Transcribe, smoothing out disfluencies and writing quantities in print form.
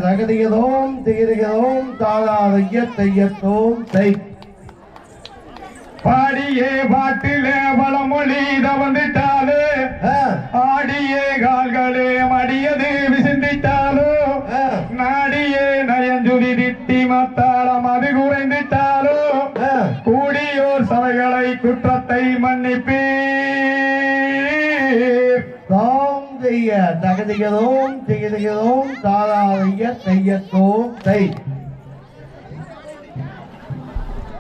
தகதியதோம் தீரகதோம் தாதாதைய தையத்தோம் தை பாடியே பாட்டிலே பலமொழி வந்துட்டாலு ஆடியே கால்களே மடியது விசிந்திட்டாலோ நாடியே நயஞ்சுதி திட்டி மத்தாளம் அது குறைந்திட்டாலோ கூடியோர் சபைகளை குற்றத்தை மன்னிப்பீர் தகதியதோம் தீரகதோம் தாதாதைய தையத்தோம் தை